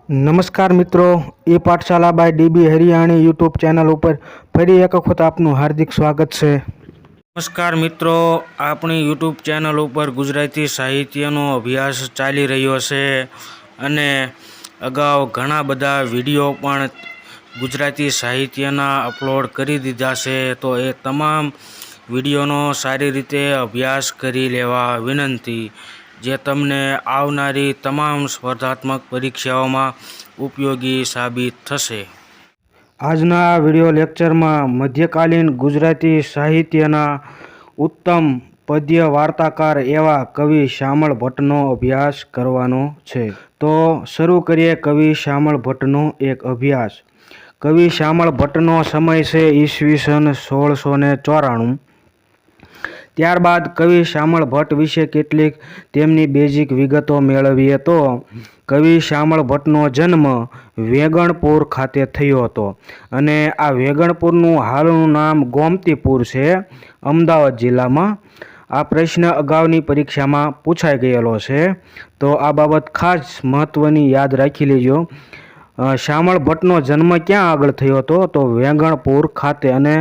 નમસ્કાર મિત્રો, એ Pathshala by DB Hariyani YouTube channel ઉપર ફરી એક વખત આપનું હાર્દિક સ્વાગત છે. નમસ્કાર મિત્રો, આપણી યુટ્યુબ ચેનલ ઉપર ગુજરાતી સાહિત્યનો અભ્યાસ ચાલી રહ્યો છે અને અગાઉ ઘણા બધા વિડીયો પણ ગુજરાતી સાહિત્યના અપલોડ કરી દીધા છે. તો એ તમામ વિડીયોનો સારી રીતે અભ્યાસ કરી લેવા વિનંતી, જે તમને આવનારી તમામ સ્પર્ધાત્મક પરીક્ષાઓમાં ઉપયોગી સાબિત થશે. આજના વિડીયો લેક્ચરમાં મધ્યકાલીન ગુજરાતી સાહિત્યના ઉત્તમ પદ્ય વાર્તાકાર એવા કવિ શામળ ભટ્ટનો અભ્યાસ કરવાનો છે. તો શરૂ કરીએ કવિ શામળ ભટ્ટનો એક અભ્યાસ. કવિ શામળ ભટ્ટનો સમય છે ઈસવીસન 1694. ત્યારબાદ કવિ શામળ ભટ્ટ વિશે કેટલીક તેમની બેઝિક વિગતો મેળવીએ તો કવિ શામળ ભટ્ટનો જન્મ વેગણપુર ખાતે થયો હતો અને આ વેગણપુરનું હાલનું નામ ગોમતીપુર છે, અમદાવાદ જિલ્લામાં. આ પ્રશ્ન અગાઉની પરીક્ષામાં પૂછાઈ ગયેલો છે, તો આ બાબત ખાસ મહત્ત્વની યાદ રાખી લેજો. શામળ ભટ્ટનો જન્મ ક્યાં આગળ થયો હતો? તો વેંગણપુર ખાતે. અને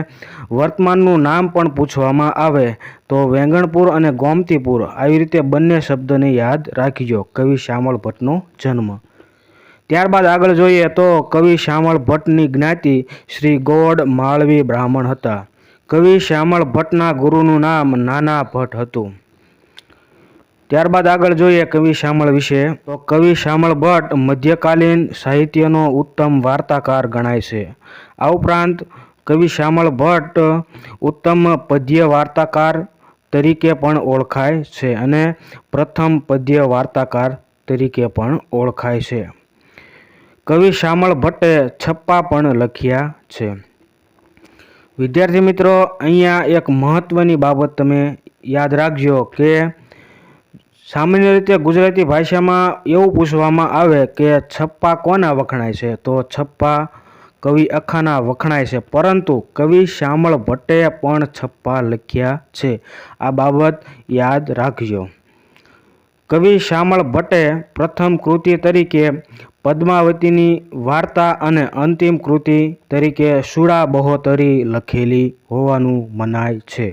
વર્તમાનનું નામ પણ પૂછવામાં આવે તો વેંગણપુર અને ગોમતીપુર, આવી રીતે બંને શબ્દને યાદ રાખજો. કવિ શામળ ભટ્ટનો જન્મ. ત્યારબાદ આગળ જોઈએ તો કવિ શામળ ભટ્ટની જ્ઞાતિ શ્રી ગોળ માળવી બ્રાહ્મણ હતા. કવિ શામળ ભટ્ટના ગુરુનું નામ નાના ભટ્ટ હતું. ત્યારબાદ આગળ જોઈએ કવિ શામળ વિશે તો કવિ શામળ ભટ્ટ મધ્યકાલીન સાહિત્યનો ઉત્તમ વાર્તાકાર ગણાય છે. આ ઉપરાંત કવિ શામળ ભટ્ટ ઉત્તમ પદ્ય વાર્તાકાર તરીકે પણ ઓળખાય છે અને પ્રથમ પદ્ય વાર્તાકાર તરીકે પણ ઓળખાય છે. કવિ શામળ ભટ્ટે છપ્પા પણ લખ્યા છે. વિદ્યાર્થી મિત્રો, અહીંયા એક મહત્ત્વની બાબત તમે યાદ રાખજો કે સામાન્ય રીતે ગુજરાતી ભાષામાં એવું પૂછવામાં આવે કે છપ્પા કોના વખણાય છે? તો છપ્પા કવિ અખાના વખણાય છે, પરંતુ કવિ શામળ ભટ્ટે પણ છપ્પા લખ્યા છે. આ બાબત યાદ રાખજો. કવિ શામળ ભટ્ટે પ્રથમ કૃતિ તરીકે પદ્માવતીની વાર્તા અને અંતિમ કૃતિ તરીકે સુડા બહોતરી લખેલી હોવાનું મનાય છે.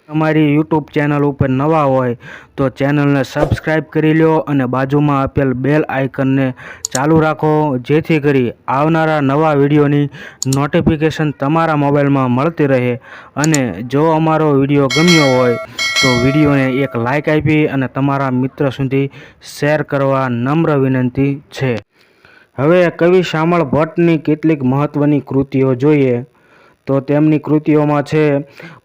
અમારી યુટ્યુબ ચેનલ ઉપર નવા હોય તો ચેનલને સબસ્ક્રાઈબ કરી લો અને બાજુમાં આપેલ બેલ આઇકનને ચાલુ રાખો, જેથી કરી આવનારા નવા વિડીયોની નોટિફિકેશન તમારા મોબાઈલમાં મળતી રહે. અને જો અમારો વિડીયો ગમ્યો હોય તો વિડીયોને એક લાઇક આપી અને તમારા મિત્ર સુધી શેર કરવા નમ્ર વિનંતી છે. હવે કવિ શામળ ભટ્ટની કેટલીક મહત્ત્વની કૃતિઓ જોઈએ તો તેમની કૃતિઓમાં છે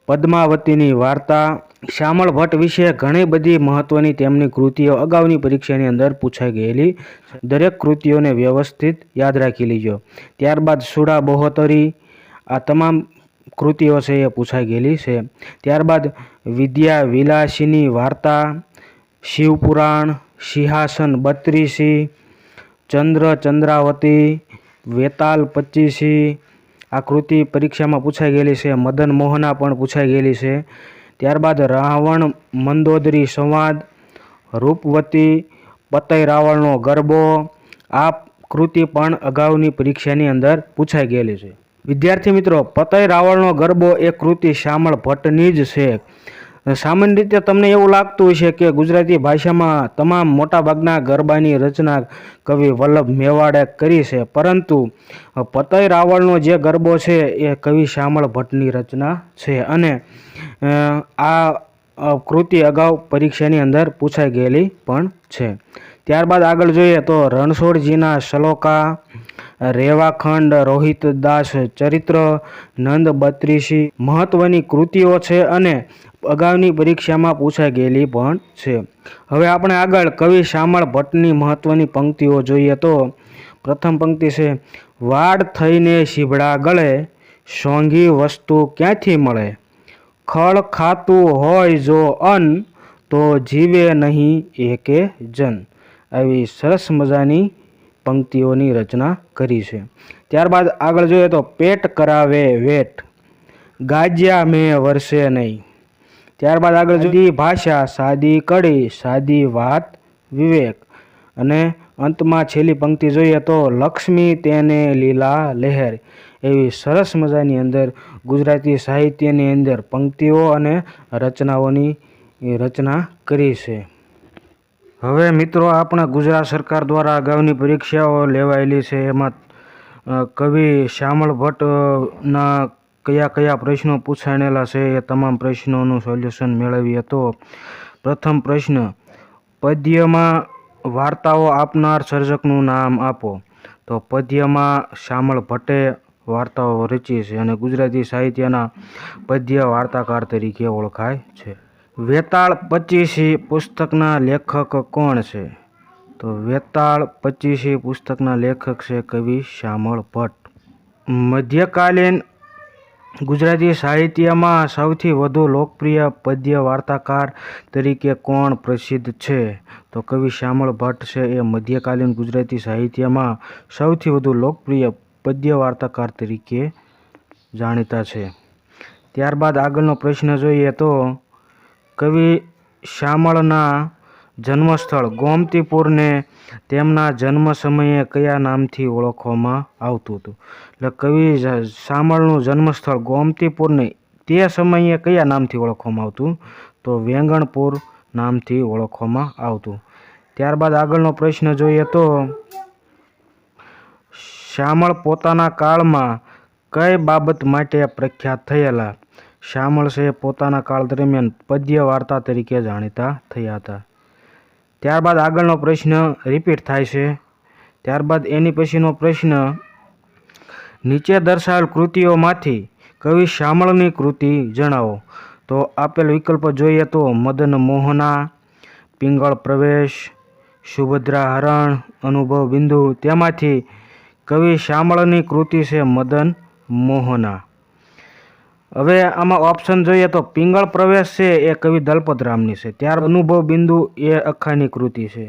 પદ્માવતીની વાર્તા. શામળ ભટ્ટ વિશે ઘણી બધી મહત્ત્વની તેમની કૃતિઓ અગાઉની પરીક્ષાની અંદર પૂછાઈ ગયેલી. દરેક કૃતિઓને વ્યવસ્થિત યાદ રાખી લીજો. ત્યારબાદ સુડા બહોતરી, આ તમામ કૃતિઓ છે એ પૂછાઈ ગયેલી છે. ત્યારબાદ વિદ્યા વિલાસિની વાર્તા, શિવપુરાણ, સિંહાસન 32, ચંદ્ર ચંદ્રાવતી, વેતાલ 25, આ કૃતિ પરીક્ષામાં પૂછાઈ ગયેલી છે. મદન મોહના પણ પૂછાઈ ગયેલી છે. ત્યારબાદ રાવણ મંદોદરી સંવાદ, રૂપવતી, પતઈ રાવળનો ગરબો, આ કૃતિ પણ અગાઉની પરીક્ષાની અંદર પૂછાઈ ગયેલી છે. વિદ્યાર્થી મિત્રો, પતઈ રાવળનો ગરબો એ કૃતિ શામળ ભટ્ટની જ છે. સામાન્ય રીતે તમને એવું લાગતું હશે કે ગુજરાતી ભાષામાં તમામ મોટાભાગના ગરબાની રચના કવિ વલ્લભ મેવાડે કરી છે, પરંતુ પતઈ રાવળનો જે ગરબો છે એ કવિ શામળ ભટ્ટની રચના છે અને આ કૃતિ અગાઉ પરીક્ષાની અંદર પૂછાઈ ગયેલી પણ છે. ત્યારબાદ આગળ જોઈએ તો રણછોડજીના શ્લોકા, રેવાખંડ, રોહિતદાસ ચરિત્ર, નંદ 32 મહત્ત્વની કૃતિઓ છે અને અગાઉની પરીક્ષામાં પૂછાઈ ગયેલી પણ છે. હવે આપણે આગળ કવિ શામળ ભટ્ટની મહત્ત્વની પંક્તિઓ જોઈએ તો પ્રથમ પંક્તિ છે વાડ થઈને શીભડા ગળે, સોંઘી વસ્તુ ક્યાંથી મળે, ખળ ખાતું હોય જો અન્ન, તો જીવે નહીં એકે જન. આવી સરસ મજાની પંક્તિઓની રચના કરી છે. ત્યારબાદ આગળ જોઈએ તો પેટ કરાવે વેટ, ગાજ્યા મેં વર્ષે નહીં. ત્યારબાદ આગળ જોઈએ ભાષા સાદી કડી, સાદી વાત વિવેક. અને અંતમાં છેલ્લી પંક્તિ જોઈએ તો લક્ષ્મી તેને લીલા લહેર. એવી સરસ મજાની અંદર ગુજરાતી સાહિત્યની અંદર પંક્તિઓ અને રચનાઓની રચના કરી છે. હવે મિત્રો આપણા ગુજરાત સરકાર દ્વારા અગાઉની પરીક્ષાઓ લેવાયેલી છે એમાં કવિ શ્યામળ ભટ્ટના કયા કયા પ્રશ્નો પૂછાણેલા છે એ તમામ પ્રશ્નોનું સોલ્યુશન મેળવીએ તો પ્રથમ પ્રશ્ન, પદ્યમાં વાર્તાઓ આપનાર સર્જકનું નામ આપો. તો પદ્યમાં શ્યામળ ભટ્ટે વાર્તાઓ રચી છે અને ગુજરાતી સાહિત્યના પદ્ય વાર્તાકાર તરીકે ઓળખાય છે. વેતાળ પચીસી પુસ્તકના લેખક કોણ છે? તો વેતાળ પચીસી પુસ્તકના લેખક છે કવિ શ્યામળ ભટ્ટ. મધ્યકાલીન ગુજરાતી સાહિત્યમાં સૌથી વધુ લોકપ્રિય પદ્ય વાર્તાકાર તરીકે કોણ પ્રસિદ્ધ છે? તો કવિ શ્યામળ ભટ્ટ છે એ મધ્યકાલીન ગુજરાતી સાહિત્યમાં સૌથી વધુ લોકપ્રિય પદ્ય વાર્તાકાર તરીકે જાણીતા છે. ત્યારબાદ આગળનો પ્રશ્ન જોઈએ તો કવિ શ્યામળના જન્મસ્થળ ગોમતીપુરને તેમના જન્મ સમયે કયા નામથી ઓળખવામાં આવતું હતું? એટલે કવિ શ્યામળનું જન્મસ્થળ ગોમતીપુરને તે સમયે કયા નામથી ઓળખવામાં આવતું? તો વેંગણપુર નામથી ઓળખવામાં આવતું. ત્યારબાદ આગળનો પ્રશ્ન જોઈએ તો શ્યામળ પોતાના કાળમાં કઈ બાબત માટે પ્રખ્યાત થયેલા? શ્યામળ છે પોતાના કાળ દરમિયાન પદ્ય વાર્તા તરીકે જાણીતા થયા હતા. ત્યારબાદ આગળનો પ્રશ્ન રિપીટ થાય છે. ત્યારબાદ એની પછીનો પ્રશ્ન, નીચે દર્શાવેલ કૃતિઓમાંથી કવિ શ્યામળની કૃતિ જણાવો. તો આપેલ વિકલ્પો જોઈએ તો મદન મોહના, પિંગળ પ્રવેશ, સુભદ્રા હરણ, અનુભવ બિંદુ. તેમાંથી કવિ શ્યામળની કૃતિ છે મદન મોહના. હવે આમાં ઓપ્શન જોઈએ તો પિંગળ પ્રવેશ છે એ કવિ દલપતરામની છે. ત્યાર અનુભવ બિંદુ એ અખાની કૃતિ છે.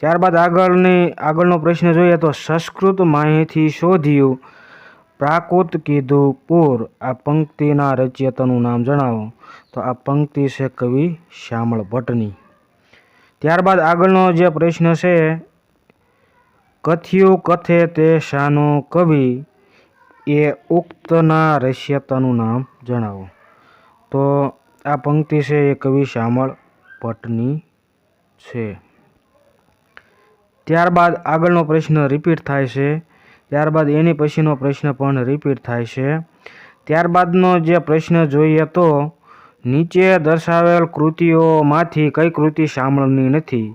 ત્યારબાદ આગળનો પ્રશ્ન જોઈએ તો સંસ્કૃત માહિતી શોધ્યું, પ્રાકૃત કીધું પૂર. આ પંક્તિના રચયિતાનું નામ જણાવો. તો આ પંક્તિ છે કવિ શ્યામળ ભટ્ટની. ત્યારબાદ આગળનો જે પ્રશ્ન છે, કથ્યું કથે તે શાનો કવિ, એ ઉક્તના રચયિતાનું નામ જણાવો. તો આ પંક્તિ છે એ કવિ શ્યામળ ભટ્ટની છે. ત્યારબાદ આગળનો પ્રશ્ન રિપીટ થાય છે. ત્યારબાદ એની પછીનો પ્રશ્ન પણ રિપીટ થાય છે. ત્યારબાદનો જે પ્રશ્ન જોઈએ તો નીચે દર્શાવેલ કૃતિઓમાંથી કઈ કૃતિ શ્યામળની નથી?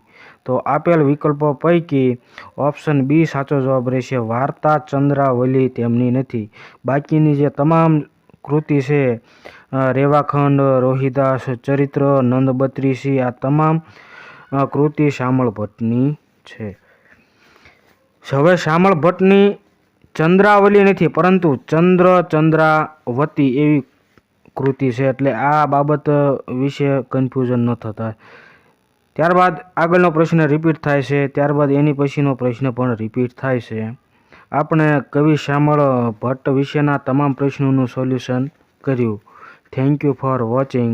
તો આપેલ વિકલ્પો પૈકી ઓપ્શન બી સાચો જવાબ રહેશે. વાર્તા ચંદ્રાવલી તેમની નથી. બાકીની જે તમામ કૃતિ છે, રેવાખંડ, રોહિદાસ ચરિત્ર, નંદબત્રીસી, આ તમામ કૃતિ શ્યામળ ભટ્ટની છે. હવે શ્યામળ ભટ્ટની ચંદ્રાવલી નથી પરંતુ ચંદ્રાવતી એવી કૃતિ છે. એટલે આ બાબત વિશે કન્ફ્યુઝન ન થતા. ત્યારબાદ આગળનો પ્રશ્ન રિપીટ થાય છે. ત્યારબાદ એની પછીનો પ્રશ્ન પણ રિપીટ થાય છે. આપણે કવિ શ્યામળ ભટ્ટ વિશેના તમામ પ્રશ્નોનું સોલ્યુશન કર્યું. Thank you for watching.